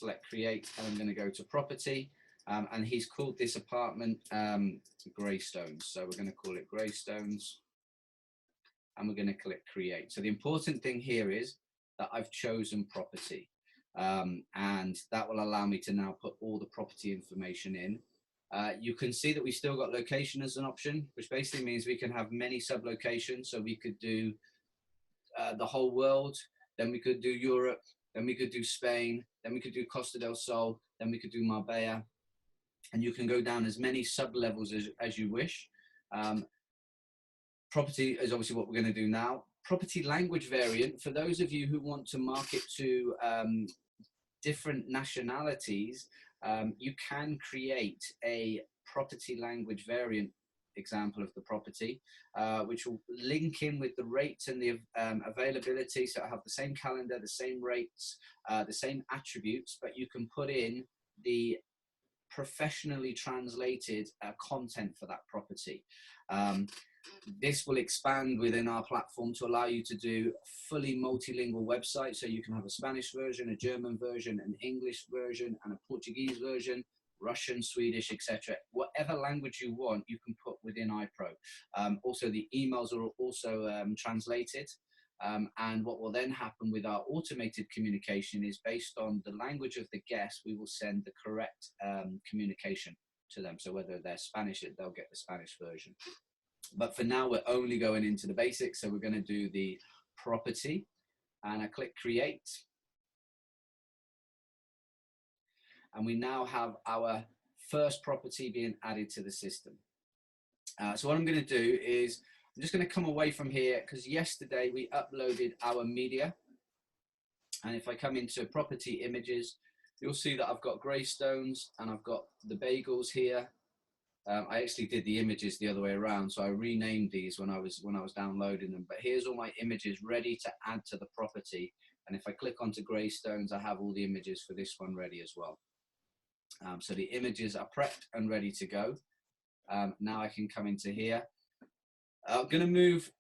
select create, and I'm going to go to property. And he's called this apartment Greystones. So we're going to call it Greystones. And we're going to click create. So the important thing here is that I've chosen property. And that will allow me to now put all the property information in. You can see that we still got location as an option, which basically means we can have many sub-locations. So we could do the whole world, then we could do Europe, then we could do Spain, then we could do Costa del Sol, then we could do Marbella. And you can go down as many sub-levels as you wish. Property is obviously what we're going to do now. Property language variant, for those of you who want to market to different nationalities, you can create a property language variant example of the property, which will link in with the rates and the availability. So I have the same calendar, the same rates, the same attributes, but you can put in the professionally translated content for that property. This will expand within our platform to allow you to do fully multilingual websites. So you can have a Spanish version, a German version, an English version, and a Portuguese version, Russian, Swedish, etc. Whatever language you want, you can put within iPro. Also, the emails are also translated. And what will then happen with our automated communication is based on the language of the guest, we will send the correct communication to them. So whether they're Spanish, they'll get the Spanish version. But for now, we're only going into the basics. So we're going to do the property, and I click create. And we now have our first property being added to the system. So what I'm going to do is I'm just going to come away from here, because yesterday we uploaded our media. And if I come into property images, you'll see that I've got Greystones and I've got the bagels here. I actually did the images the other way around, so I renamed these when I was downloading them. But here's all my images ready to add to the property. And if I click onto Greystones, I have all the images for this one ready as well. So the images are prepped and ready to go. Now I can come into here. I'm going to move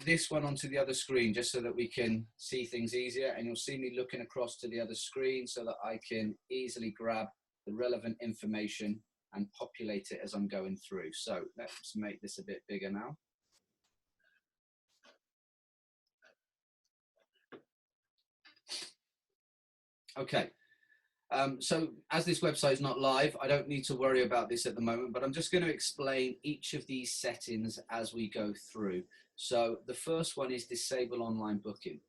this one onto the other screen just so that we can see things easier, and you'll see me looking across to the other screen so that I can easily grab the relevant information and populate it as I'm going through. So let's make this a bit bigger now. Okay. So as this website is not live, I don't need to worry about this at the moment, but I'm just going to explain each of these settings as we go through. So the first one is disable online booking.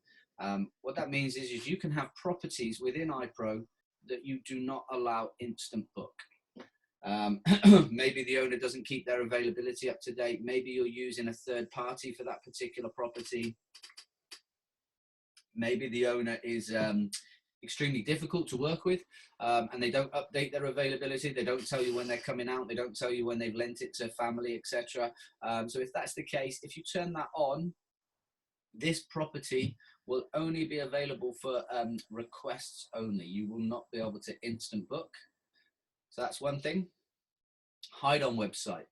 What that means is you can have properties within iPro that you do not allow instant book. Maybe the owner doesn't keep their availability up to date. Maybe you're using a third party for that particular property. Maybe the owner is extremely difficult to work with, and they don't update their availability. They don't tell you when they're coming out. They don't tell you when they've lent it to family, etc. So if that's the case, if you turn that on, this property will only be available for requests only. You will not be able to instant book. So that's one thing. Hide on website.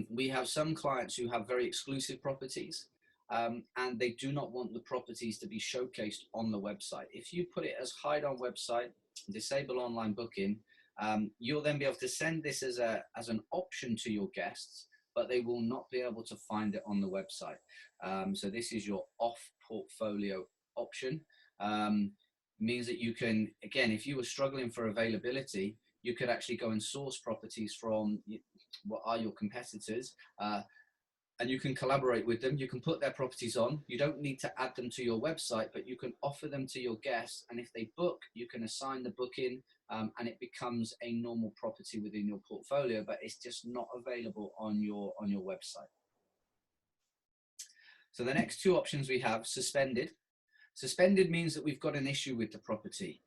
We have some clients who have very exclusive properties, and they do not want the properties to be showcased on the website. If you put it as hide on website, disable online booking, you'll then be able to send this as an option to your guests, but they will not be able to find it on the website. So this is your off portfolio option. Means that you can, again, if you were struggling for availability, you could actually go and source properties from what are your competitors, and you can collaborate with them. You can put their properties on. You don't need to add them to your website, but you can offer them to your guests. And if they book, you can assign the booking, and it becomes a normal property within your portfolio, but it's just not available on your website. So the next two options we have, suspended. Suspended means that we've got an issue with the property,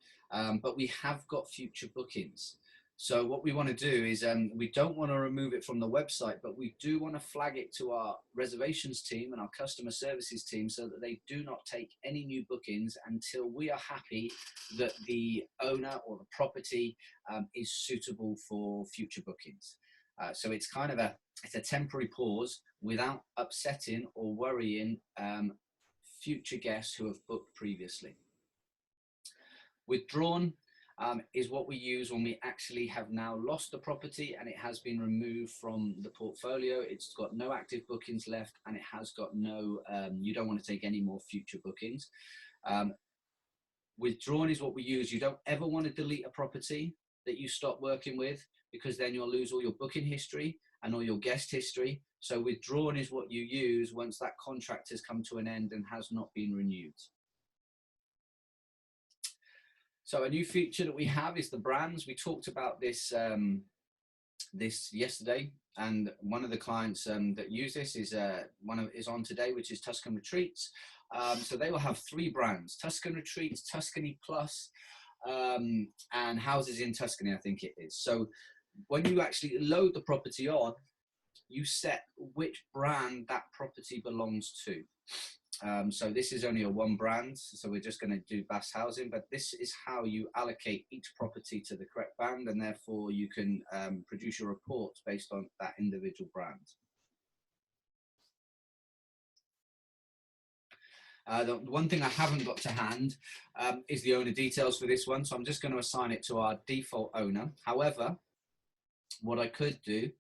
but we have got future bookings. So what we want to do is we don't want to remove it from the website, but we do want to flag it to our reservations team and our customer services team so that they do not take any new bookings until we are happy that the owner or the property is suitable for future bookings. So it's kind of a temporary pause without upsetting or worrying future guests who have booked previously. Withdrawn. is what we use when we actually have now lost the property and it has been removed from the portfolio. It's got no active bookings left, and it has got no, you don't want to take any more future bookings. Withdrawn is what we use. You don't ever want to delete a property that you stop working with, because then you'll lose all your booking history and all your guest history. So withdrawn is what you use once that contract has come to an end and has not been renewed. So a new feature that we have is the brands. We talked about this this yesterday, and one of the clients that use this is is on today, which is Tuscan Retreats. So they will have 3 brands: Tuscan Retreats, Tuscany Plus, and Houses in Tuscany, I think it is. So when you actually load the property on, you set which brand that property belongs to. So this is only a 1 brand, so we're just going to do Bass Housing, but this is how you allocate each property to the correct brand, and therefore you can produce your reports based on that individual brand. The one thing I haven't got to hand is the owner details for this one, so I'm just going to assign it to our default owner. However, what I could do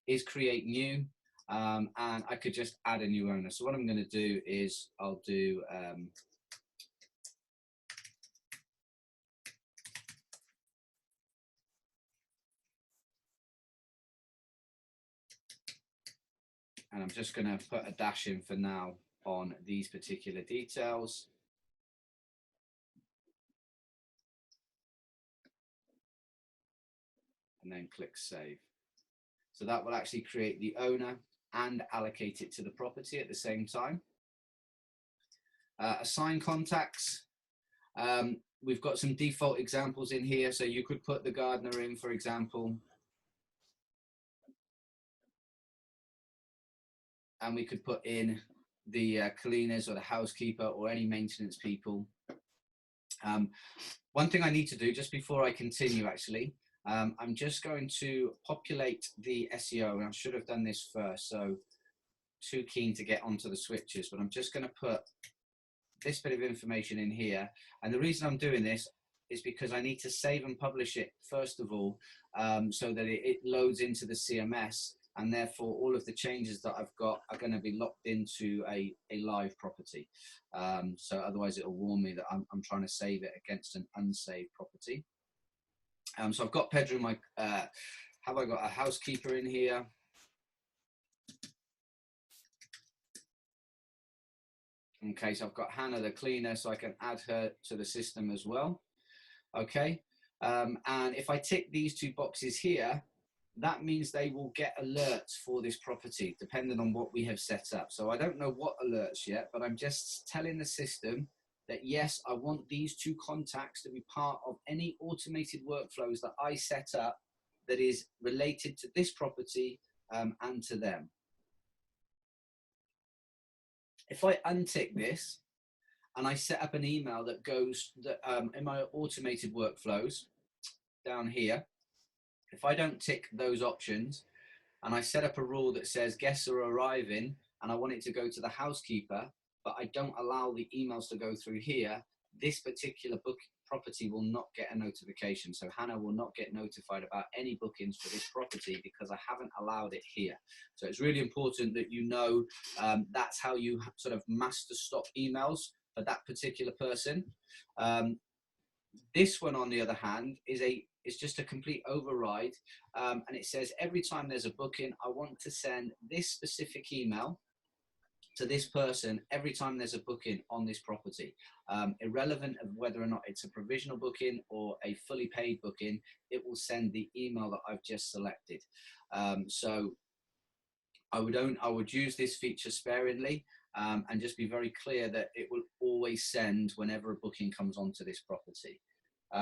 is create new, and I could just add a new owner. So what I'm going to do is I'll do and I'm just going to put a dash in for now on these particular details. And then click save. So that will actually create the owner and allocate it to the property at the same time. Assign contacts. We've got some default examples in here. So you could put the gardener in, for example. And we could put in the cleaners or the housekeeper or any maintenance people. One thing I need to do just before I continue, actually, I'm just going to populate the SEO, and I should have done this first, so too keen to get onto the switches, but I'm just going to put this bit of information in here. And the reason I'm doing this is because I need to save and publish it first of all, so that it loads into the CMS, and therefore all of the changes that I've got are going to be locked into a live property. So otherwise it'll warn me that I'm trying to save it against an unsaved property. So I've got Pedro, have I got a housekeeper in here? Okay, so I've got Hannah the cleaner, so I can add her to the system as well. Okay, and if I tick these 2 boxes here, that means they will get alerts for this property, depending on what we have set up. So I don't know what alerts yet, but I'm just telling the system that yes, I want these 2 contacts to be part of any automated workflows that I set up that is related to this property and to them. If I untick this and I set up an email that goes in my automated workflows down here, if I don't tick those options and I set up a rule that says guests are arriving and I want it to go to the housekeeper, but I don't allow the emails to go through here, this particular property will not get a notification. So Hannah will not get notified about any bookings for this property because I haven't allowed it here. So it's really important that you know that's how you sort of master stop emails for that particular person. This one, on the other hand, is just a complete override, and it says every time there's a booking, I want to send this specific email to this person every time there's a booking on this property. Irrelevant of whether or not it's a provisional booking or a fully paid booking, it will send the email that I've just selected. So I would use this feature sparingly, and just be very clear that it will always send whenever a booking comes onto this property.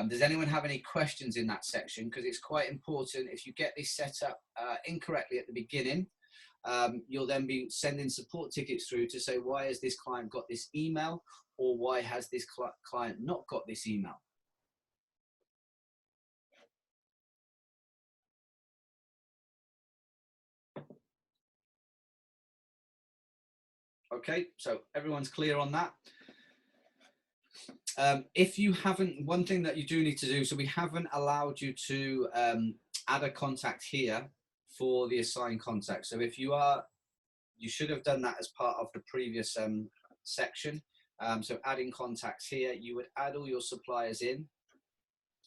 Does anyone have any questions in that section? Because it's quite important. If you get this set up incorrectly at the beginning, you'll then be sending support tickets through to say, why has this client got this email, or why has this client not got this email? Okay, so everyone's clear on that. If you haven't, one thing that you do need to do, so we haven't allowed you to add a contact here for the assigned contact. So if you are, you should have done that as part of the previous section. So adding contacts here, you would add all your suppliers in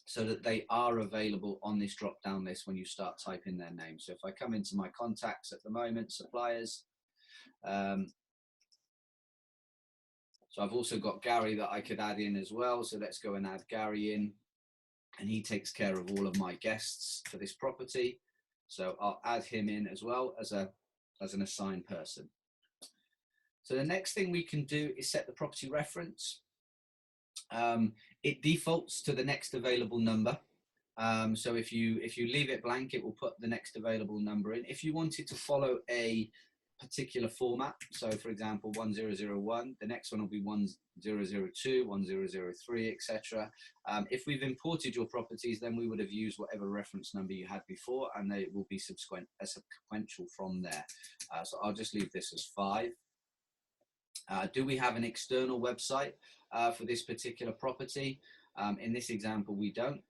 so that they are available on this drop down list when you start typing their name. So if I come into my contacts at the moment, suppliers, so I've also got Gary that I could add in as well. So let's go and add Gary in, and he takes care of all of my guests for this property. So I'll add him in as well as an assigned person. So the next thing we can do is set the property reference. It defaults to the next available number. So if you leave it blank, it will put the next available number in. If you wanted to follow a particular format, so for example 1001, the next one will be 1002, 1003, etc. If we've imported your properties, then we would have used whatever reference number you had before, and they will be sequential from there. So I'll just leave this as 5. Do we have an external website for this particular property? In this example, we don't.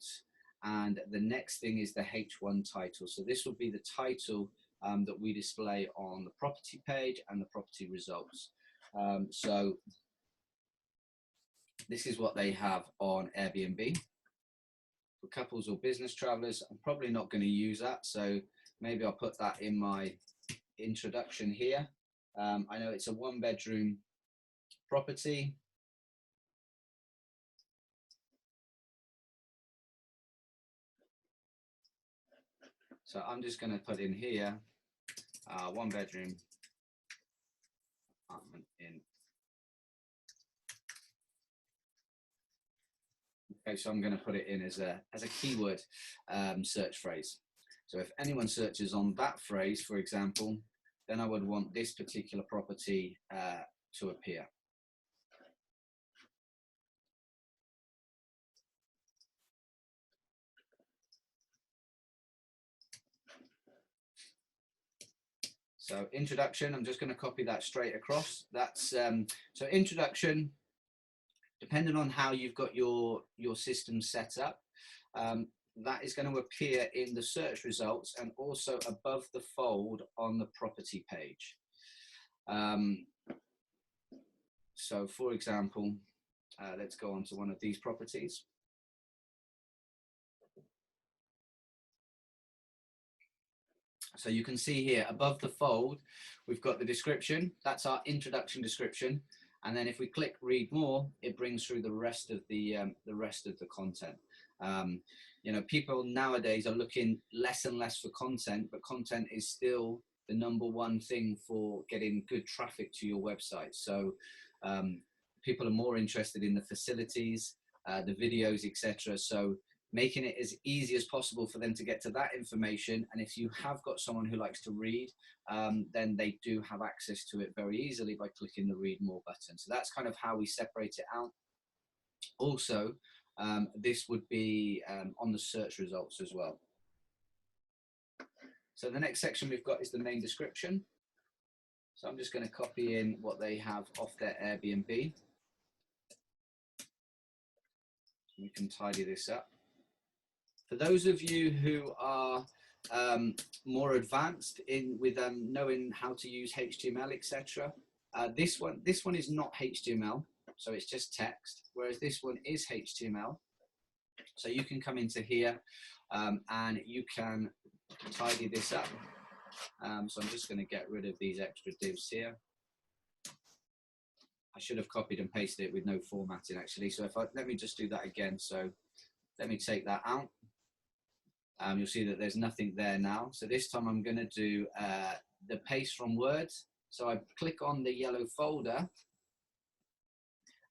And the next thing is the H1 title. So this will be the title that we display on the property page and the property results. So this is what they have on Airbnb. For couples or business travelers, I'm probably not going to use that. So maybe I'll put that in my introduction here. I know it's a 1-bedroom property. So I'm just going to put in here 1-bedroom apartment in. Okay, so I'm going to put it in as a keyword search phrase. So if anyone searches on that phrase, for example, then I would want this particular property to appear. So introduction, I'm just going to copy that straight across. That's so introduction, depending on how you've got your system set up, that is going to appear in the search results and also above the fold on the property page. So for example, let's go on to one of these properties. So you can see here above the fold, we've got the description. That's our introduction description. And then if we click read more, it brings through the rest of the content. You know, people nowadays are looking less and less for content, but content is still the #1 thing for getting good traffic to your website. So people are more interested in the facilities, the videos, etc. So making it as easy as possible for them to get to that information. And if you have got someone who likes to read, then they do have access to it very easily by clicking the read more button. So that's kind of how we separate it out. Also, this would be on the search results as well. So the next section we've got is the main description. So I'm just going to copy in what they have off their Airbnb. We can tidy this up. For those of you who are more advanced with knowing how to use HTML, etc., this one is not HTML, so it's just text, whereas this one is HTML. So you can come into here and you can tidy this up. So I'm just going to get rid of these extra divs here. I should have copied and pasted it with no formatting actually. So let me just do that again. So let me take that out. You'll see that there's nothing there now. So this time I'm going to do the paste from Word. So I click on the yellow folder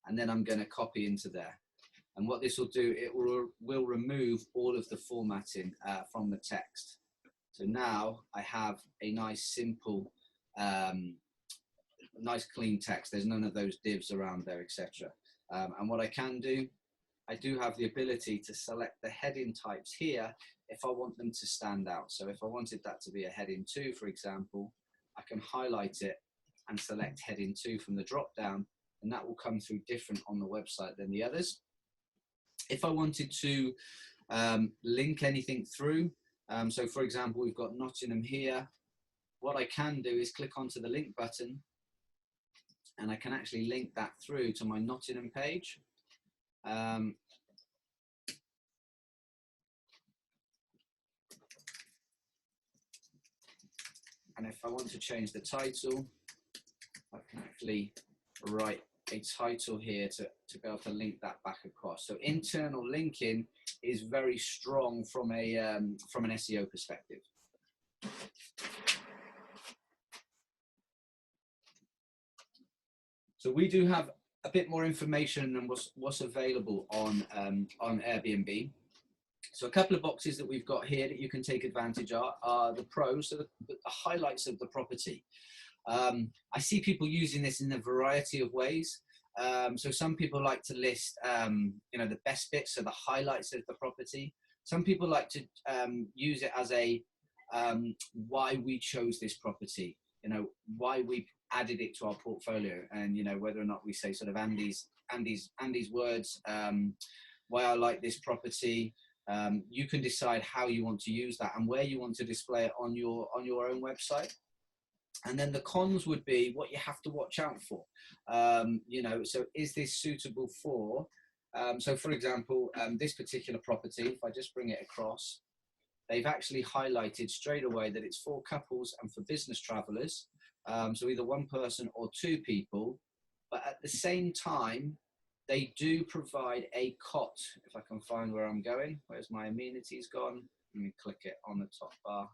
and then I'm going to copy into there. And what this will do, it will remove all of the formatting from the text. So now I have a nice simple, nice clean text. There's none of those divs around there, etc. And what I can do, I do have the ability to select the heading types here if I want them to stand out. So if I wanted that to be a heading 2, for example, I can highlight it and select heading 2 from the drop down, and that will come through different on the website than the others. If I wanted to link anything through, so for example, we've got Nottingham here. What I can do is click onto the link button, and I can actually link that through to my Nottingham page. And if I want to change the title, I can actually write a title here to be able to link that back across. So internal linking is very strong from an SEO perspective. So we do have a bit more information than what's available on Airbnb. So a couple of boxes that we've got here that you can take advantage of are the pros, so the highlights of the property. I see people using this in a variety of ways. So some people like to list, the best bits, so the highlights of the property. Some people like to use it as a why we chose this property, why we added it to our portfolio, and whether or not we say sort of Andy's words, why I like this property. You can decide how you want to use that and where you want to display it on your own website. And then the cons would be what you have to watch out for. So is this suitable for, so for example, this particular property, if I just bring it across, they've actually highlighted straight away that it's for couples and for business travelers. So either one person or two people, but at the same time, they do provide a cot. If I can find where I'm going, where's my amenities gone? Let me click it on the top bar.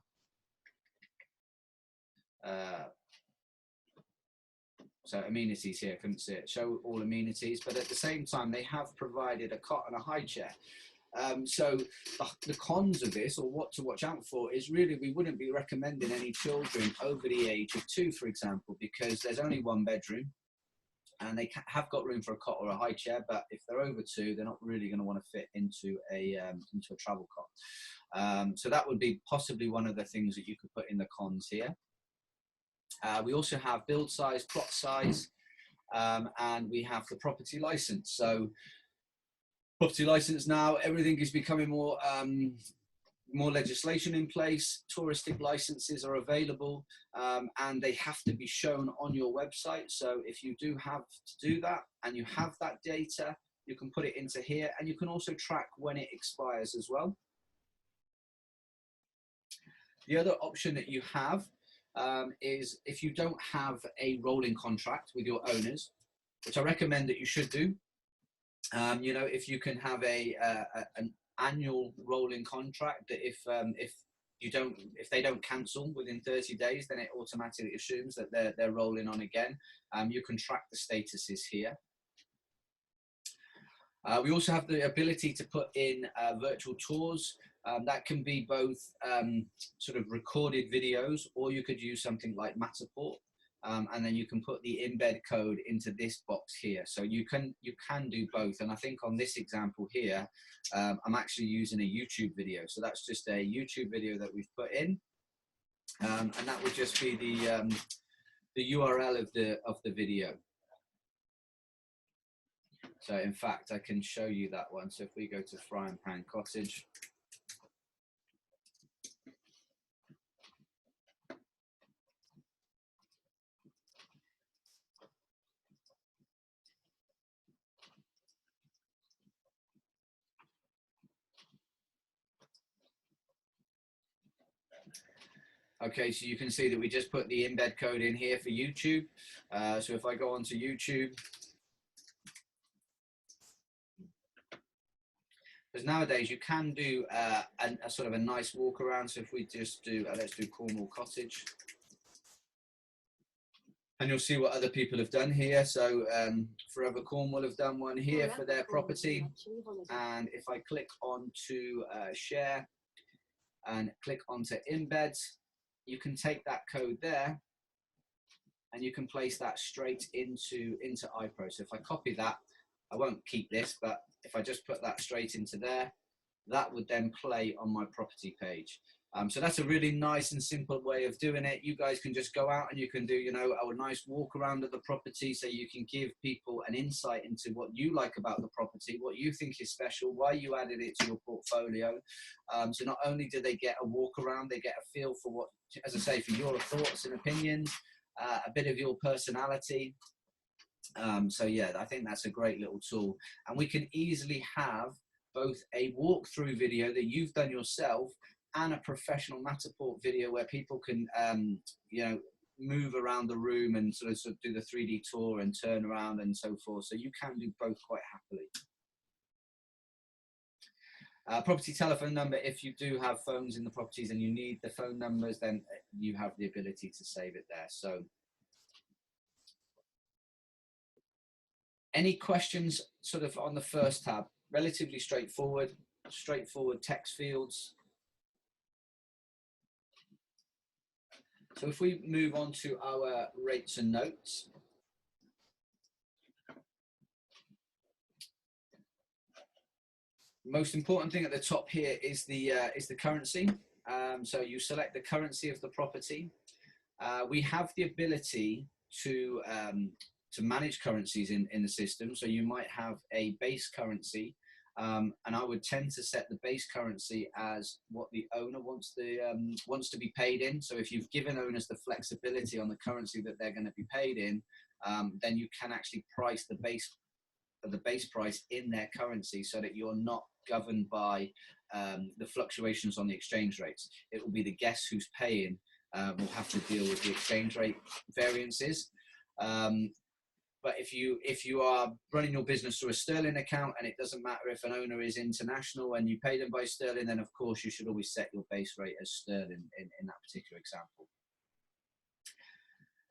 So amenities here, couldn't see it, show all amenities, but at the same time they have provided a cot and a high chair. So the cons of this, or what to watch out for, is really we wouldn't be recommending any children over the age of 2, for example, because there's only one bedroom and they have got room for a cot or a high chair, but if they're over 2, they're not really going to want to fit into a travel cot. So that would be possibly one of the things that you could put in the cons here. We also have build size, plot size, and we have the property license. So property license now, everything is becoming more legislation in place. Touristic licenses are available, and they have to be shown on your website. So if you do have to do that and you have that data, you can put it into here, and you can also track when it expires as well. The other option that you have is if you don't have a rolling contract with your owners, which I recommend that you should do. If you can have an annual rolling contract, that if they don't cancel within 30 days, then it automatically assumes that they're rolling on again. You can track the statuses here. We also have the ability to put in virtual tours. That can be both sort of recorded videos, or you could use something like Matterport, and then you can put the embed code into this box here. So you can do both. And I think on this example here, I'm actually using a YouTube video. So that's just a YouTube video that we've put in, and that would just be the URL of the video. So in fact, I can show you that one. So if we go to Frying Pan Cottage. Okay, so you can see that we just put the embed code in here for YouTube. So if I go onto YouTube, because nowadays you can do a sort of a nice walk around. So if we just do, let's do Cornwall Cottage. And you'll see what other people have done here. So Forever Cornwall have done one here for their property. And if I click onto share and click onto embeds, you can take that code there and you can place that straight into iPro. So if I copy that, I won't keep this, but if I just put that straight into there, that would then play on my property page. So that's a really nice and simple way of doing it. You guys can just go out and you can do, you know, a nice walk around of the property, so you can give people an insight into what you like about the property, what you think is special, why you added it to your portfolio. So not only do they get a walk around, they get a feel for what, as I say, for your thoughts and opinions, a bit of your personality. So yeah, I think that's a great little tool, and we can easily have both a walkthrough video that you've done yourself and a professional Matterport video where people can, you know, move around the room and sort of do the 3D tour and turn around and so forth. So you can do both quite happily. Property telephone number, if you do have phones in the properties and you need the phone numbers, then you have the ability to save it there. So any questions sort of on the first tab? Relatively straightforward text fields. So if we move on to our rates and notes. Most important thing at the top here is the currency. So you select the currency of the property. We have the ability to manage currencies in the system. So you might have a base currency, and I would tend to set the base currency as what the owner wants to be paid in. So if you've given owners the flexibility on the currency that they're going to be paid in, then you can actually price the base price in their currency, so that you're not governed by the fluctuations on the exchange rates. It will be the guest who's paying will have to deal with the exchange rate variances. But if you are running your business through a sterling account, and it doesn't matter if an owner is international and you pay them by sterling, then of course you should always set your base rate as sterling in that particular example.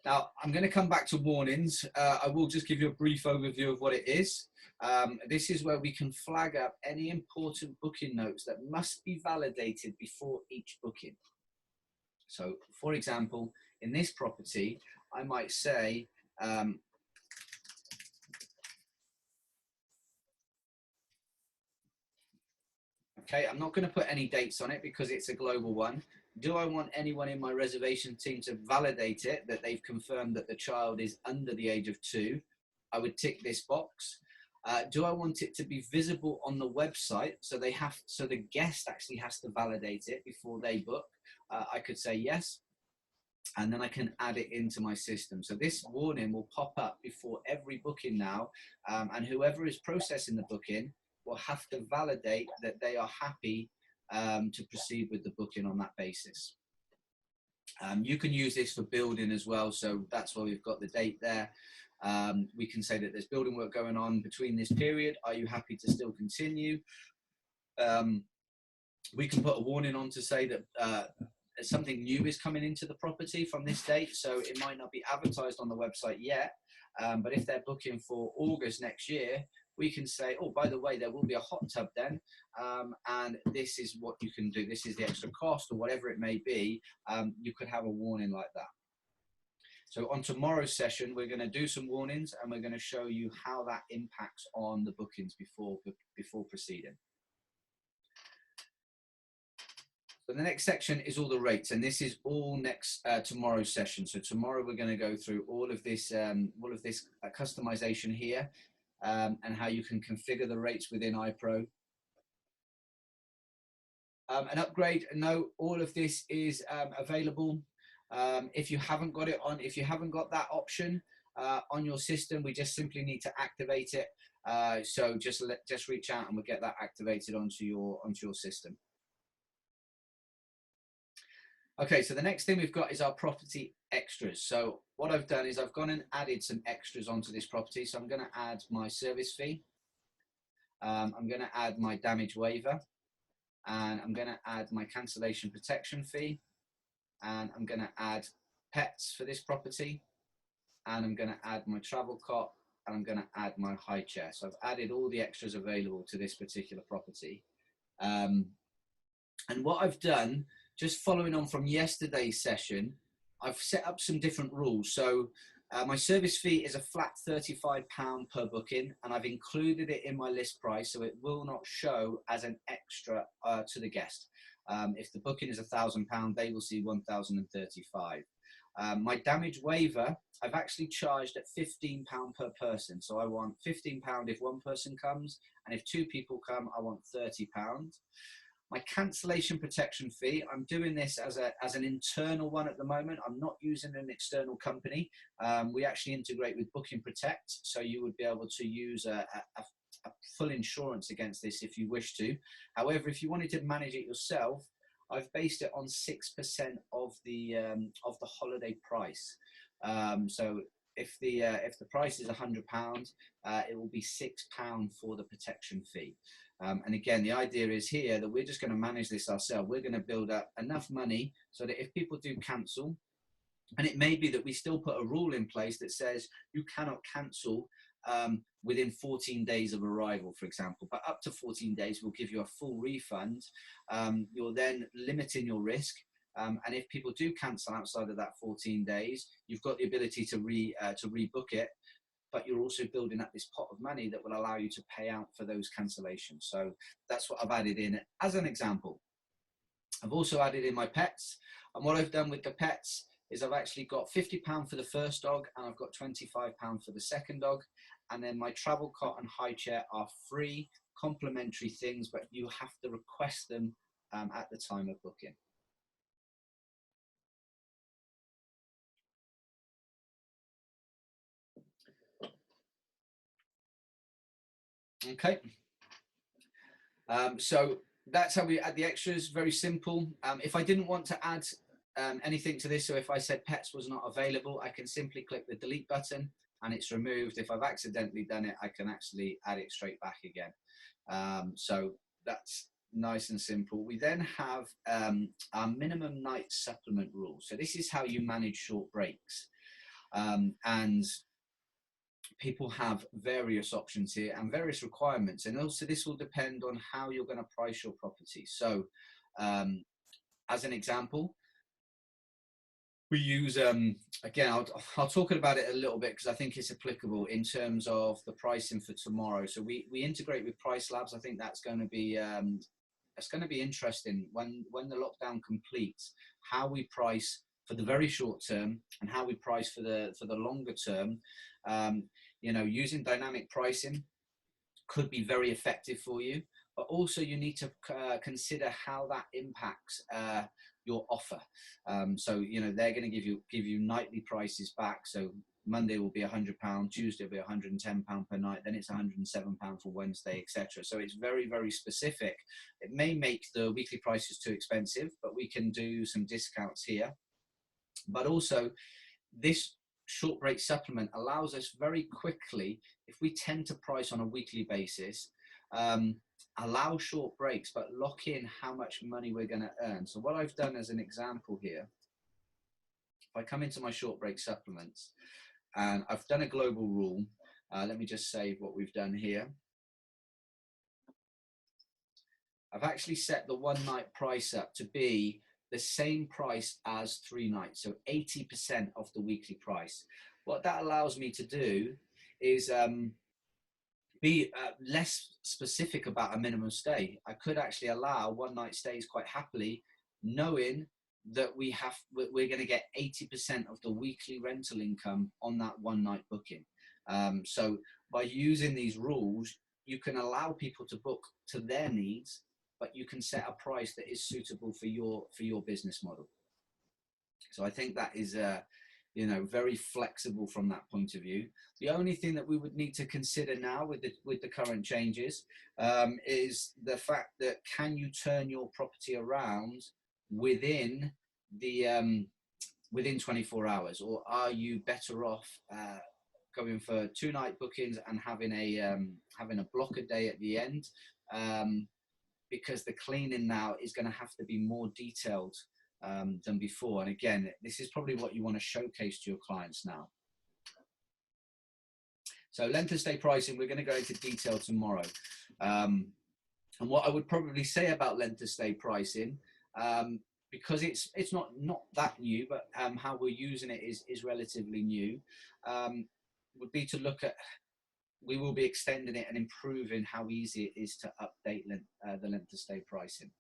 Now, I'm going to come back to warnings. I will just give you a brief overview of what it is. This is where we can flag up any important booking notes that must be validated before each booking. So, for example, in this property, I might say, okay, I'm not going to put any dates on it because it's a global one. Do I want anyone in my reservation team to validate it, that they've confirmed that the child is under the age of 2? I would tick this box. Do I want it to be visible on the website? So the guest actually has to validate it before they book. I could say yes, and then I can add it into my system. So this warning will pop up before every booking now, and whoever is processing the booking will have to validate that they are happy to proceed with the booking on that basis. You can use this for building as well, so that's why we've got the date there. We can say that there's building work going on between this period. Are you happy to still continue? We can put a warning on to say that something new is coming into the property from this date, so it might not be advertised on the website yet, but if they're booking for August next year, we can say, oh, by the way, there will be a hot tub then, and this is what you can do. This is the extra cost, or whatever it may be. You could have a warning like that. So on tomorrow's session, we're going to do some warnings, and we're going to show you how that impacts on the bookings before proceeding. So the next section is all the rates, and this is all tomorrow's session. So tomorrow we're going to go through all of this customization here. And how you can configure the rates within iPro. An upgrade, no, all of this is available. If you haven't got it on, if you haven't got that option on your system, we just simply need to activate it. So just reach out and we'll get that activated onto your system. Okay, so the next thing we've got is our property extras. So what I've done is I've gone and added some extras onto this property. So I'm going to add my service fee. I'm going to add my damage waiver. And I'm going to add my cancellation protection fee. And I'm going to add pets for this property. And I'm going to add my travel cot. And I'm going to add my high chair. So I've added all the extras available to this particular property. And what I've done, just following on from yesterday's session, I've set up some different rules. So My service fee is a flat £35 per booking, and I've included it in my list price, so it will not show as an extra to the guest. If the booking is £1,000, they will see 1,035. My damage waiver, I've actually charged at £15 per person. So I want £15 if one person comes, and if two people come, I want £30. My cancellation protection fee, I'm doing this as an internal one at the moment. I'm not using an external company. We actually integrate with Booking Protect, so you would be able to use a full insurance against this if you wish to. However, if you wanted to manage it yourself, I've based it on 6% of the holiday price. So if the price is £100, it will be £6 for the protection fee. And again, the idea is here that we're just going to manage this ourselves. We're going to build up enough money so that if people do cancel, and it may be that we still put a rule in place that says you cannot cancel within 14 days of arrival, for example, but up to 14 days, we'll give you a full refund. You're then limiting your risk. And if people do cancel outside of that 14 days, you've got the ability to rebook it, but you're also building up this pot of money that will allow you to pay out for those cancellations. So that's what I've added in as an example. I've also added in my pets, and what I've done with the pets is I've actually got £50 for the first dog, and I've got £25 for the second dog. And then my travel cot and high chair are free, complimentary things, but you have to request them at the time of booking. Okay. So that's how we add the extras. Very simple. If I didn't want to add anything to this, so if I said pets was not available, I can simply click the delete button and it's removed. If I've accidentally done it, I can actually add it straight back again. So that's nice and simple. We then have our minimum night supplement rule. So this is how you manage short breaks. And people have various options here and various requirements. And also this will depend on how you're going to price your property. So as an example, we use, again, I'll talk about it a little bit because I think it's applicable in terms of the pricing for tomorrow. So we integrate with Price Labs. I think that's going to be interesting when the lockdown completes, how we price for the very short term and how we price for the longer term. You know, using dynamic pricing could be very effective for you, but also you need to consider how that impacts your offer. So, you know, they're going to give you nightly prices back. So Monday will be £100, Tuesday will be £110 per night, then it's £107 for Wednesday, etc. So it's very, very specific. It may make the weekly prices too expensive, but we can do some discounts here. But also this short break supplement allows us very quickly, if we tend to price on a weekly basis, allow short breaks, but lock in how much money we're going to earn. So what I've done as an example here, if I come into my short break supplements and I've done a global rule, let me just save what we've done here. I've actually set the one night price up to be the same price as 3 nights, so 80% of the weekly price. What that allows me to do is be less specific about a minimum stay. I could actually allow one night stays quite happily, knowing that we're going to get 80% of the weekly rental income on that one night booking. So by using these rules, you can allow people to book to their needs, but you can set a price that is suitable for your business model. So I think that is you know, very flexible from that point of view. The only thing that we would need to consider now with the current changes is the fact that can you turn your property around within the within 24 hours, or are you better off going for 2 night bookings and having a blocker day at the end? Because the cleaning now is going to have to be more detailed than before. And again, this is probably what you want to showcase to your clients now. So length of stay pricing, we're going to go into detail tomorrow. And what I would probably say about length of stay pricing, because it's not that new, but how we're using it is relatively new, would be to look at, we will be extending it and improving how easy it is to update the length of stay pricing.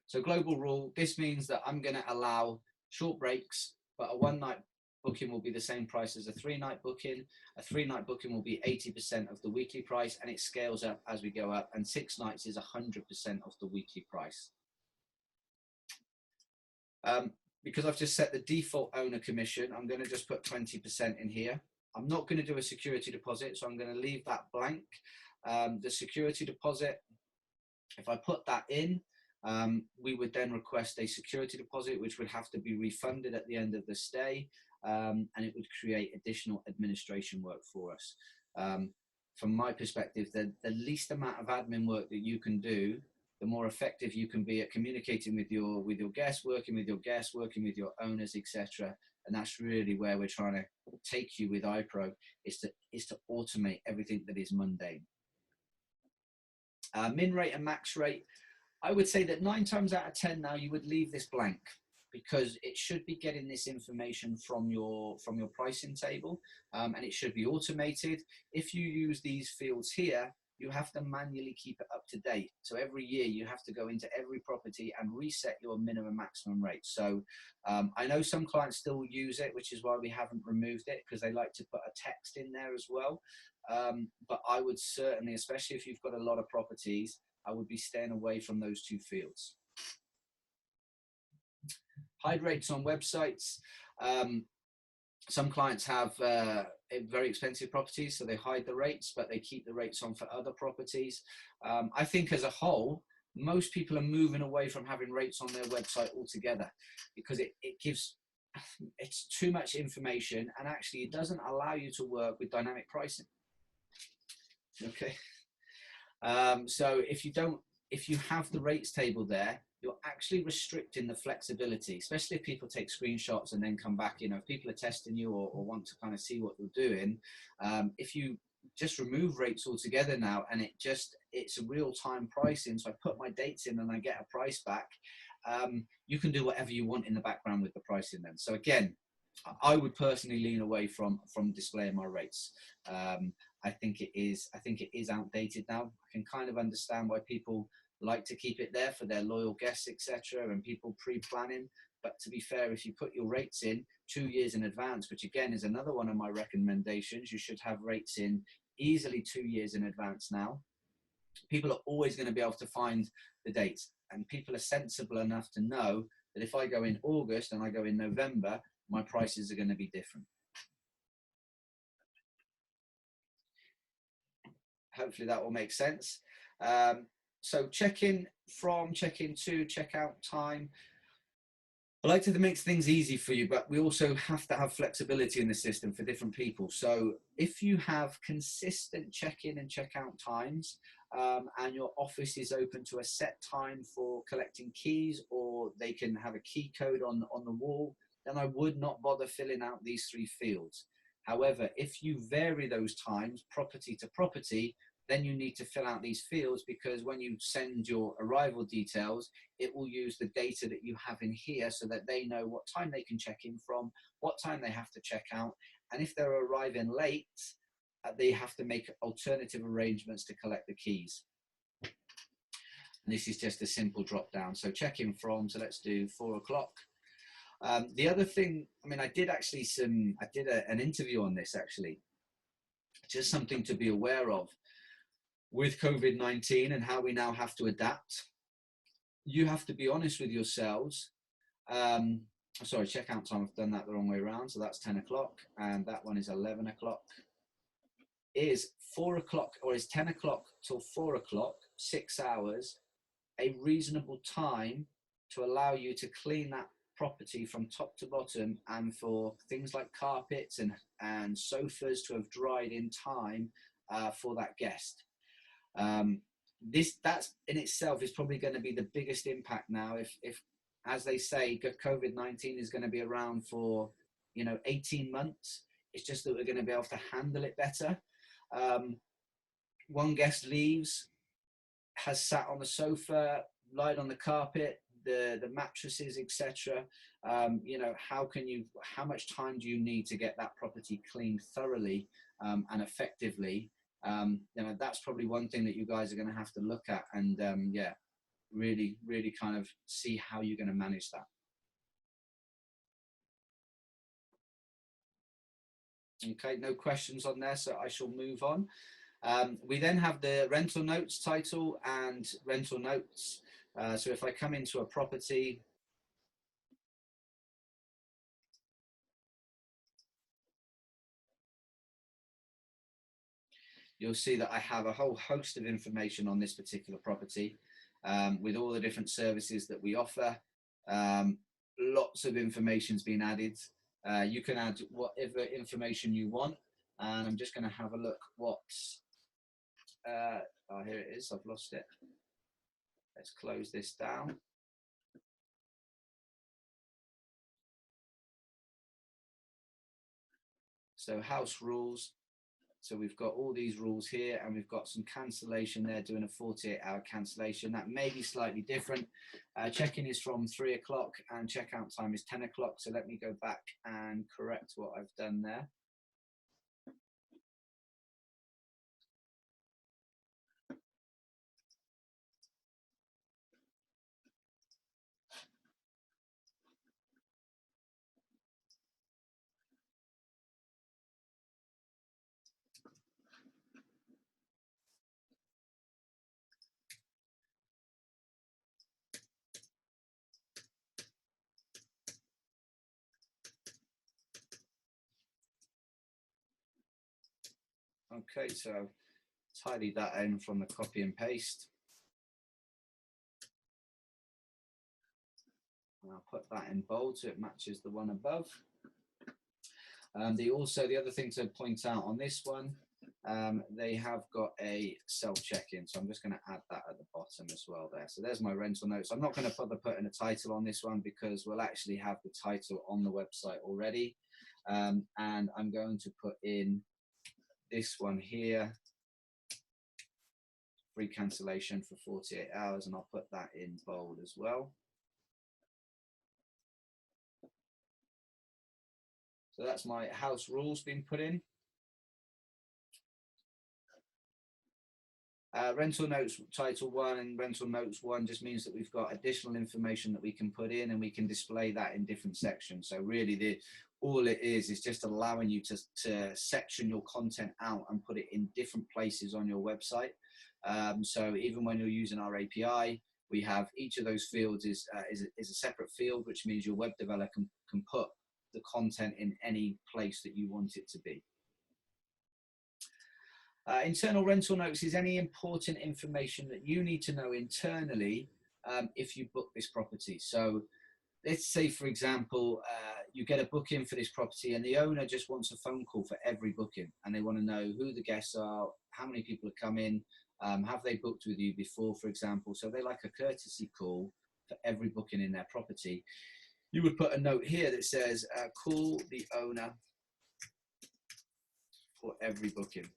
So global rule, this means that I'm going to allow short breaks, but a 1 night booking will be the same price as a 3 night booking. A 3 night booking will be 80% of the weekly price, and it scales up as we go up, and 6 nights is 100% of the weekly price. Because I've just set the default owner commission, I'm going to just put 20% in here. I'm not going to do a security deposit, so I'm going to leave that blank. The security deposit, if I put that in, we would then request a security deposit, which would have to be refunded at the end of the stay, and it would create additional administration work for us. From my perspective, the least amount of admin work that you can do, the more effective you can be at communicating with your guests, working with your owners, etc. And that's really where we're trying to take you with iPro, is to automate everything that is mundane. Min rate and max rate, I would say that 9 times out of 10 now you would leave this blank, because it should be getting this information from your pricing table, and it should be automated. If you use these fields here, you have to manually keep it up to date. So every year you have to go into every property and reset your minimum maximum rate. So I know some clients still use it, which is why we haven't removed it, because they like to put a text in there as well. But I would certainly, especially if you've got a lot of properties, I would be staying away from those 2 fields. Hide rates on websites. Some clients have very expensive properties, so they hide the rates, but they keep the rates on for other properties. I think as a whole, most people are moving away from having rates on their website altogether, because it's too much information, and actually it doesn't allow you to work with dynamic pricing. Okay. So if you have the rates table there, you're actually restricting the flexibility, especially if people take screenshots and then come back. If people are testing you or want to kind of see what you're doing, if you just remove rates altogether now, and it's a real-time pricing, so I put my dates in and I get a price back, you can do whatever you want in the background with the pricing then. So again, I would personally lean away from displaying my rates. I think it is outdated now. I can kind of understand why people like to keep it there for their loyal guests, etc., and people pre-planning. But to be fair, if you put your rates in 2 years in advance, which again is another one of my recommendations, you should have rates in easily 2 years in advance now. People are always going to be able to find the dates, and people are sensible enough to know that if I go in August and I go in November, my prices are going to be different. Hopefully that will make sense. So check-in from, check-in to, check-out time. I like to make things easy for you, but we also have to have flexibility in the system for different people. So if you have consistent check-in and check-out times, and your office is open to a set time for collecting keys, or they can have a key code on the wall, then I would not bother filling out these 3 fields. However, if you vary those times property to property, then you need to fill out these fields, because when you send your arrival details, it will use the data that you have in here so that they know what time they can check in from, what time they have to check out. And if they're arriving late, they have to make alternative arrangements to collect the keys. And this is just a simple drop down. So check in from, so let's do 4 o'clock. The other thing, I mean, I did an interview on this actually, just something to be aware of with COVID-19 and how we now have to adapt. You have to be honest with yourselves. Sorry, checkout time, I've done that the wrong way around. So that's 10 o'clock and that one is 11 o'clock. Is 4 o'clock, or is 10 o'clock till 4 o'clock, 6 hours, a reasonable time to allow you to clean that property from top to bottom, and for things like carpets and sofas to have dried in time for that guest? That's in itself is probably going to be the biggest impact now. If as they say, COVID-19 is going to be around for 18 months. It's just that we're going to be able to handle it better. One guest leaves, has sat on the sofa, lied on the carpet, the mattresses, etc. You know, how much time do you need to get that property cleaned thoroughly and effectively? You know, that's probably one thing that you guys are going to have to look at, and yeah, really kind of see how you're going to manage that. Okay, no questions on there, so I shall move on. We then have the rental notes title and rental notes. So if I come into a property, you'll see that I have a whole host of information on this particular property with all the different services that we offer. Lots of information's been added. You can add whatever information you want, and I'm just going to have a look what oh, here it is. I've lost it. Let's close this down. So house rules. So we've got all these rules here, and we've got some cancellation there, doing a 48-hour cancellation. That may be slightly different. Check-in is from 3 o'clock and checkout time is 10 o'clock. So let me go back and correct what I've done there. Okay, so tidy that in from the copy and paste. And I'll put that in bold so it matches the one above. The other thing to point out on this one, they have got a self check-in, so I'm just going to add that at the bottom as well there. So there's my rental notes. I'm not going to bother putting a title on this one because we'll actually have the title on the website already. And I'm going to put in this one here, free cancellation for 48 hours, and I'll put that in bold as well. So that's my house rules being put in. Rental notes title 1 and rental notes 1 just means that we've got additional information that we can put in, and we can display that in different sections. So really all it is just allowing you to section your content out and put it in different places on your website. So even when you're using our API, we have each of those fields is a separate field, which means your web developer can put the content in any place that you want it to be. Internal rental notes is any important information that you need to know internally if you book this property. So let's say, for example, you get a booking for this property and the owner just wants a phone call for every booking, and they want to know who the guests are, how many people have come in, have they booked with you before, for example. So they like a courtesy call for every booking in their property. You would put a note here that says, call the owner for every booking.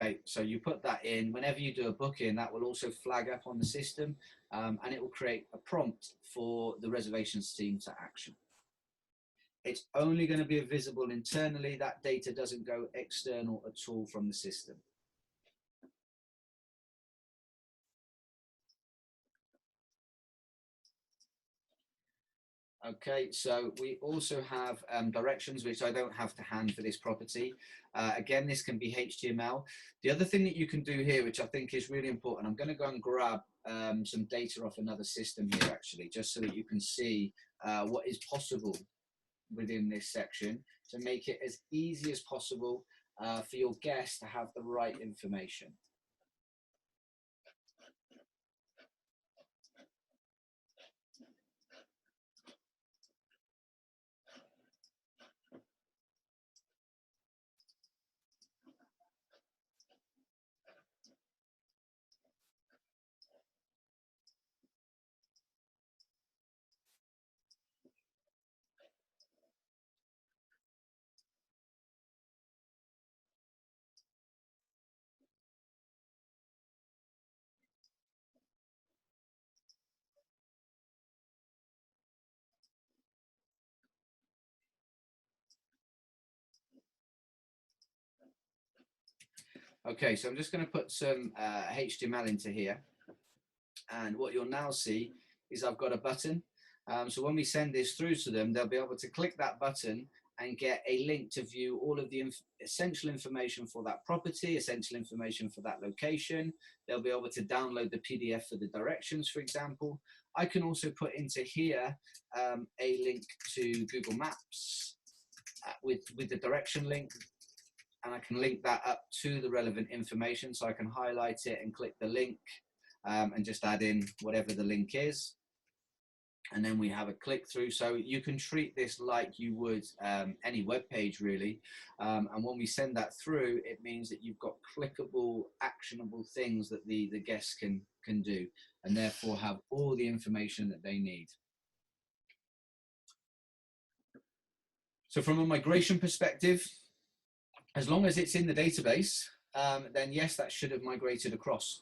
Okay, so you put that in. Whenever you do a booking, that will also flag up on the system, and it will create a prompt for the reservations team to action. It's only going to be visible internally. That data doesn't go external at all from the system. Okay, so we also have directions, which I don't have to hand for this property. Again, this can be HTML. The other thing that you can do here, which I think is really important, I'm going to go and grab some data off another system here, actually, just so that you can see what is possible within this section to make it as easy as possible for your guests to have the right information. Okay, so I'm just going to put some HTML into here. And what you'll now see is I've got a button. So when we send this through to them, they'll be able to click that button and get a link to view all of the essential information for that property, essential information for that location. They'll be able to download the PDF for the directions, for example. I can also put into here a link to Google Maps with the direction link, and I can link that up to the relevant information. So I can highlight it and click the link and just add in whatever the link is. And then we have a click through. So you can treat this like you would any web page really. And when we send that through, it means that you've got clickable, actionable things that the guests can do, and therefore have all the information that they need. So from a migration perspective, as long as it's in the database, then yes, that should have migrated across.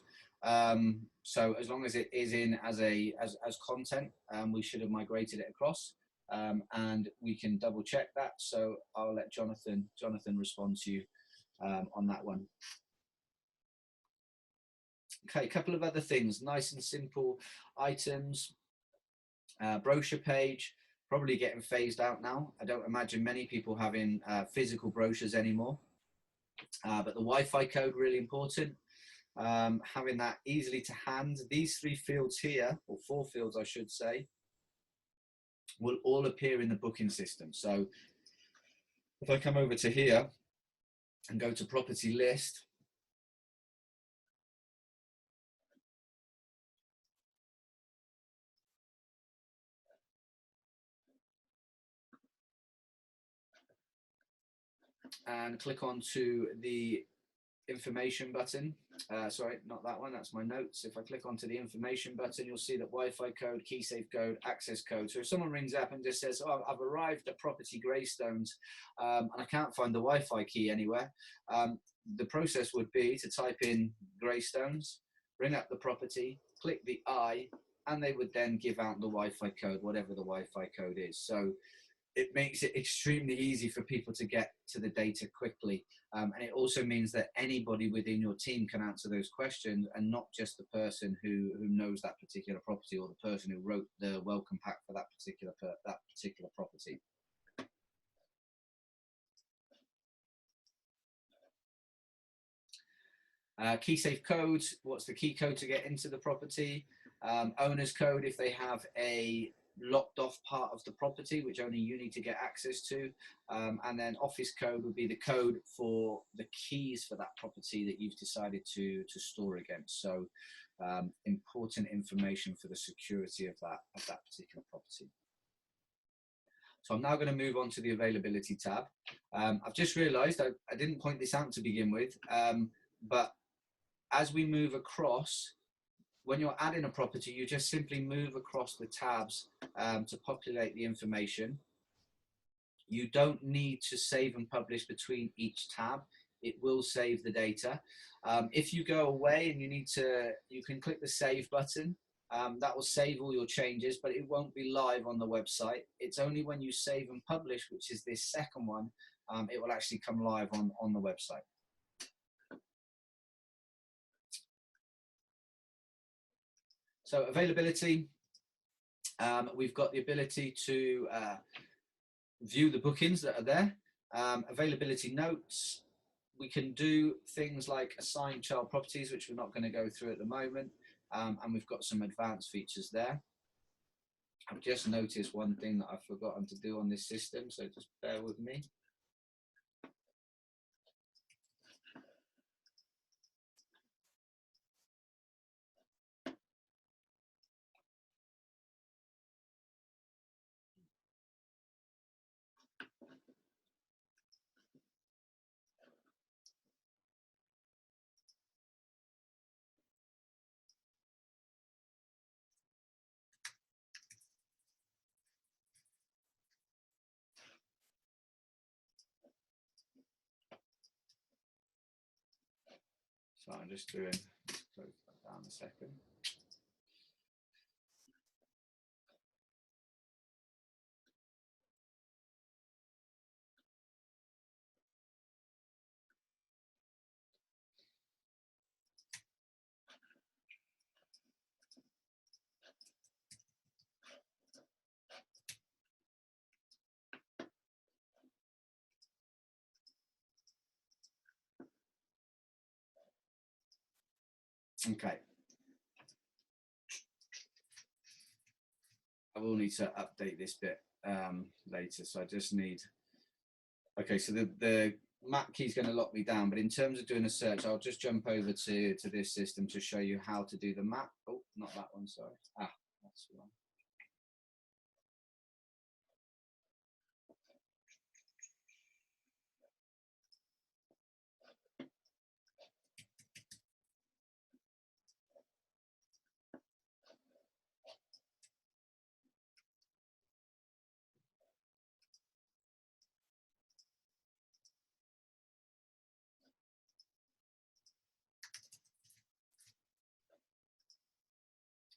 So as long as it is in as content, we should have migrated it across, and we can double check that. So I'll let Jonathan respond to you on that one. Okay, a couple of other things, nice and simple items. Brochure page, probably getting phased out now. I don't imagine many people having physical brochures anymore, but the Wi-Fi code, really important. Having that easily to hand. These 3 fields here, or 4 fields I should say, will all appear in the booking system. So if I come over to here and go to property list, and click onto the information button, sorry, not that one, that's my notes. If I click onto the information button, you'll see that Wi-Fi code, key safe code, access code. So if someone rings up and just says, oh, I've arrived at property Greystones and I can't find the Wi-Fi key anywhere, the process would be to type in Greystones, bring up the property, click the I, and they would then give out the Wi-Fi code, whatever the Wi-Fi code is. So it makes it extremely easy for people to get to the data quickly. And it also means that anybody within your team can answer those questions, and not just the person who knows that particular property, or the person who wrote the welcome pack for that particular property. Key safe code, what's the key code to get into the property? Owner's code if they have a locked off part of the property which only you need to get access to, and then office code would be the code for the keys for that property that you've decided to store against. So important information for the security of that particular property. So I'm now going to move on to the availability tab. I've just realized I didn't point this out to begin with, but as we move across, when you're adding a property, you just simply move across the tabs to populate the information. You don't need to save and publish between each tab. It will save the data. If you go away and you can click the save button. That will save all your changes, but it won't be live on the website. It's only when you save and publish, which is this second one, it will actually come live on the website. So availability, we've got the ability to view the bookings that are there. Availability notes, we can do things like assign child properties, which we're not going to go through at the moment, and we've got some advanced features there. I've just noticed one thing that I've forgotten to do on this system, so just bear with me. So I'm just doing, close that down a second. Okay. I will need to update this bit later, so I just need. Okay, so the map key is going to lock me down, but in terms of doing a search, I'll just jump over to this system to show you how to do the map. Oh, not that one, sorry. Ah, that's the one.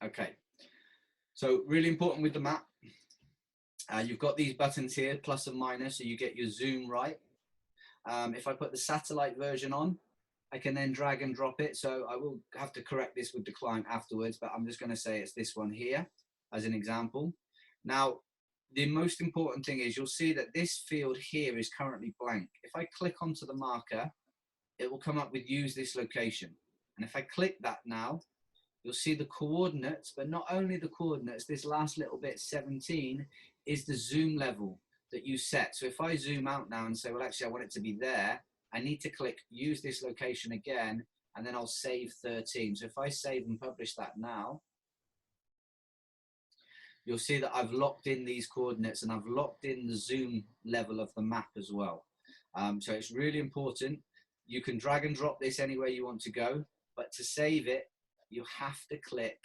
Okay, so really important with the map. You've got these buttons here, plus and minus, so you get your zoom right. If I put the satellite version on, I can then drag and drop it. So I will have to correct this with the client afterwards, but I'm just going to say it's this one here as an example. Now, the most important thing is you'll see that this field here is currently blank. If I click onto the marker, it will come up with use this location. And if I click that now, you'll see the coordinates, but not only the coordinates, this last little bit, 17, is the zoom level that you set. So if I zoom out now and say, well, actually, I want it to be there, I need to click use this location again, and then I'll save 13. So if I save and publish that now, you'll see that I've locked in these coordinates and I've locked in the zoom level of the map as well. So it's really important. You can drag and drop this anywhere you want to go, but to save it, you have to click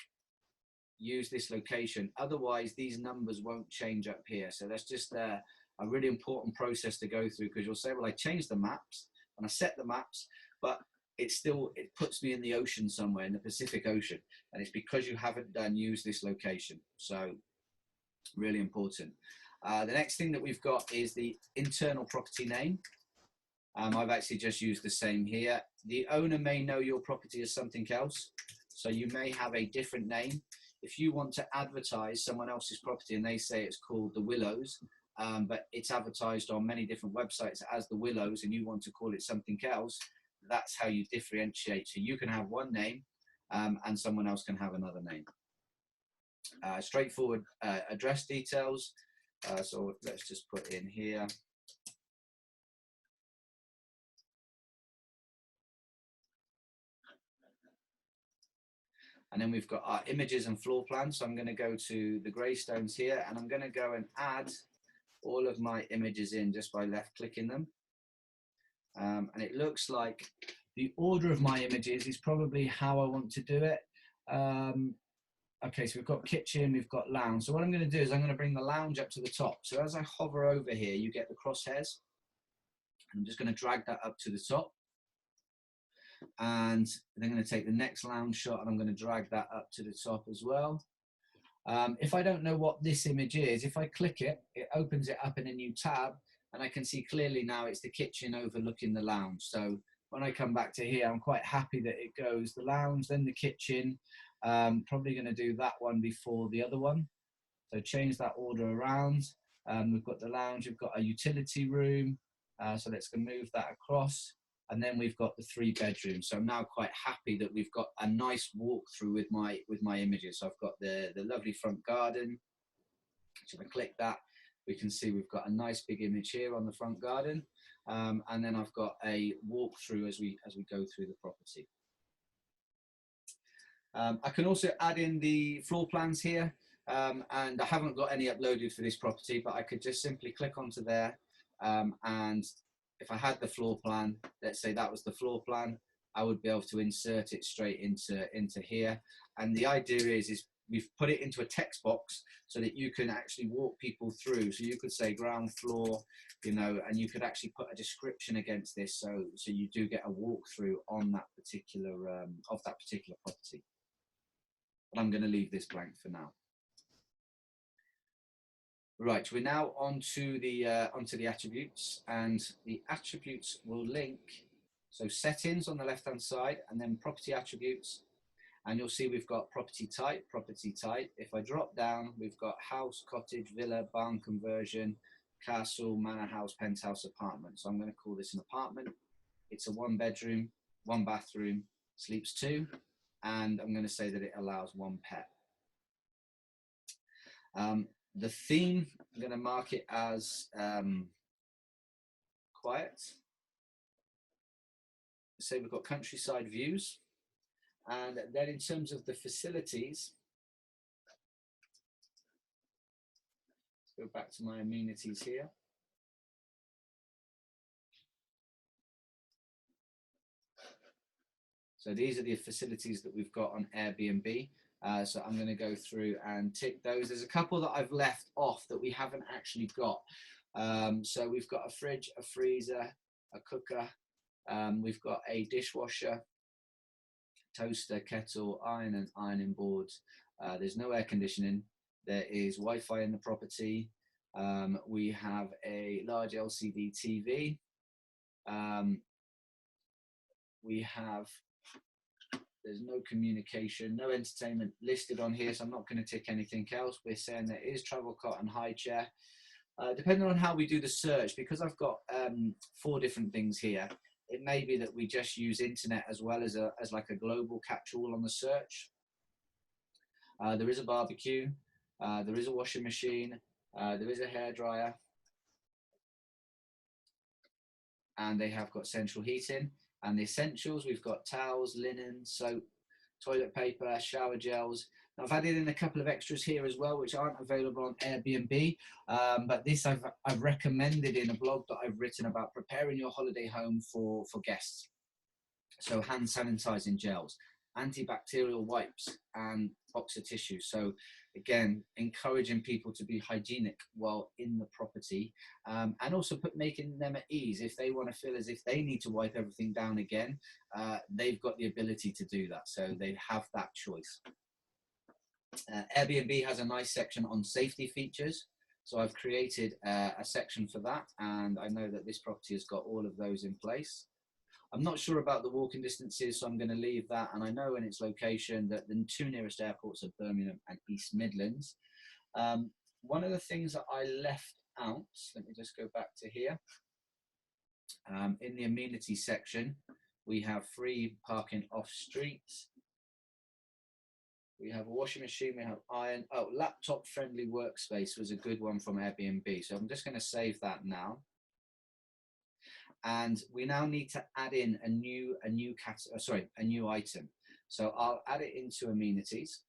use this location. Otherwise, these numbers won't change up here. So that's just a really important process to go through, because you'll say, well, I changed the maps and I set the maps, but it puts me in the ocean somewhere, in the Pacific Ocean. And it's because you haven't done use this location. So really important. The next thing that we've got is the internal property name. I've actually just used the same here. The owner may know your property as something else, so you may have a different name. If you want to advertise someone else's property and they say it's called the Willows, but it's advertised on many different websites as the Willows, and you want to call it something else, that's how you differentiate. So you can have one name and someone else can have another name. Straightforward address details. So let's just put in here. And then we've got our images and floor plans. So I'm going to go to the Greystones here, and I'm going to go and add all of my images in just by left clicking them. And it looks like the order of my images is probably how I want to do it. Okay, so we've got kitchen, we've got lounge. So what I'm going to do is I'm going to bring the lounge up to the top. So as I hover over here, you get the crosshairs. I'm just going to drag that up to the top. And then I'm going to take the next lounge shot and I'm going to drag that up to the top as well. If I don't know what this image is, if I click it, it opens it up in a new tab, and I can see clearly now it's the kitchen overlooking the lounge. So when I come back to here, I'm quite happy that it goes the lounge, then the kitchen. Probably going to do that one before the other one. So change that order around. We've got the lounge, we've got a utility room. So let's go move that across. And then we've got the 3 bedrooms. So I'm now quite happy that we've got a nice walkthrough with my images. So I've got the lovely front garden. So if I click that, we can see we've got a nice big image here on the front garden. And then I've got a walkthrough as we go through the property. I can also add in the floor plans here. And I haven't got any uploaded for this property, but I could just simply click onto there, and if I had the floor plan, let's say that was the floor plan, I would be able to insert it straight into here. And the idea is we've put it into a text box so that you can actually walk people through. So you could say ground floor, you know, and you could actually put a description against this, so you do get a walkthrough on that particular of that particular property. But I'm going to leave this blank for now. Right, we're now onto the attributes, and the attributes will link. So settings on the left hand side, and then property attributes, and you'll see we've got property type. If I drop down, we've got house, cottage, villa, barn conversion, castle, manor house, penthouse, apartment. So I'm going to call this an apartment. It's a 1 bedroom, 1 bathroom, sleeps 2. and I'm going to say that it allows 1 pet. The theme, I'm going to mark it as quiet. Say we've got countryside views, and then in terms of the facilities, let's go back to my amenities here. So these are the facilities that we've got on Airbnb. So I'm going to go through and tick those. There's a couple that I've left off that we haven't actually got. So we've got a fridge, a freezer, a cooker. We've got a dishwasher, toaster, kettle, iron and ironing boards. There's no air conditioning. There is Wi-Fi in the property. We have a large LCD TV. There's no communication, no entertainment listed on here, so I'm not going to tick anything else. We're saying there is travel cot and high chair. Depending on how we do the search, because I've got 4 different things here, it may be that we just use internet as well as like a global catch-all on the search. There is a barbecue, there is a washing machine, there is a hairdryer, and they have got central heating. And the essentials, we've got towels, linen, soap, toilet paper, shower gels. Now, I've added in a couple of extras here as well, which aren't available on Airbnb, but this I've recommended in a blog that I've written about preparing your holiday home for guests. So hand sanitizing gels, antibacterial wipes, and boxer tissue. So again, encouraging people to be hygienic while in the property, and also making them at ease. If they want to feel as if they need to wipe everything down again, they've got the ability to do that. So they have that choice. Airbnb has a nice section on safety features. So I've created a section for that, and I know that this property has got all of those in place. I'm not sure about the walking distances, so I'm going to leave that. And I know in its location that the 2 nearest airports are Birmingham and East Midlands. One of the things that I left out, let me just go back to here. In the amenities section, we have free parking off street. We have a washing machine, we have iron. Oh, laptop friendly workspace was a good one from Airbnb. So I'm just going to save that now. And we now need to add in a new item. So I'll add it into amenities,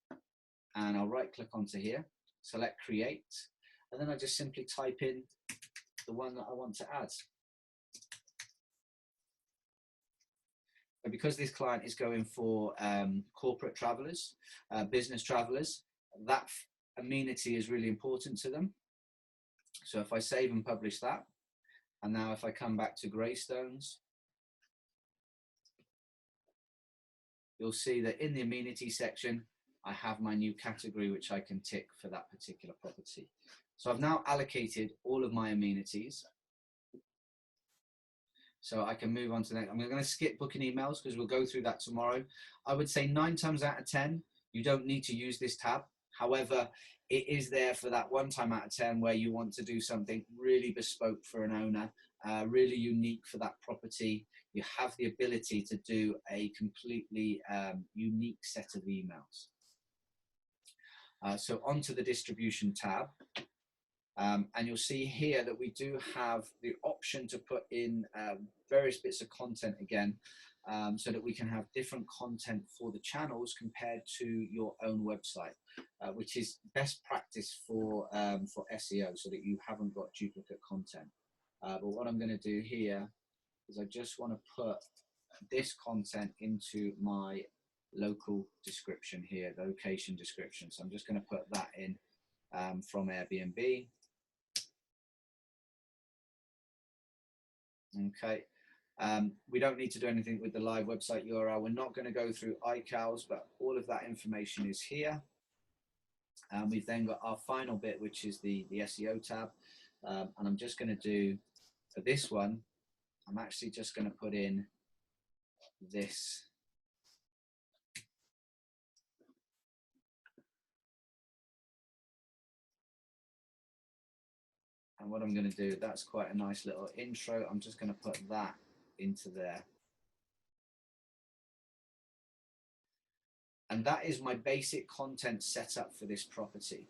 and I'll right click onto here, select create, and then I just simply type in the one that I want to add. And because this client is going for corporate travelers, business travelers, that amenity is really important to them. So if I save and publish that, and now if I come back to Greystones, you'll see that in the amenity section, I have my new category, which I can tick for that particular property. So I've now allocated all of my amenities. So I can move on to that. I'm going to skip booking emails because we'll go through that tomorrow. I would say 9 times out of 10, you don't need to use this tab. However, it is there for that 1 time out of 10 where you want to do something really bespoke for an owner, really unique for that property. You have the ability to do a completely unique set of emails. So onto the distribution tab. And you'll see here that we do have the option to put in various bits of content again, so that we can have different content for the channels compared to your own website, which is best practice for SEO, so that you haven't got duplicate content. But what I'm going to do here is I just want to put this content into my local description here, the location description. So I'm just going to put that in from Airbnb. Okay, we don't need to do anything with the live website URL. We're not going to go through iCals, but all of that information is here. We've then got our final bit, which is the SEO tab. And I'm just going to do, for this one, I'm actually just going to put in this. And what I'm going to do, that's quite a nice little intro. I'm just going to put that into there. And that is my basic content setup for this property.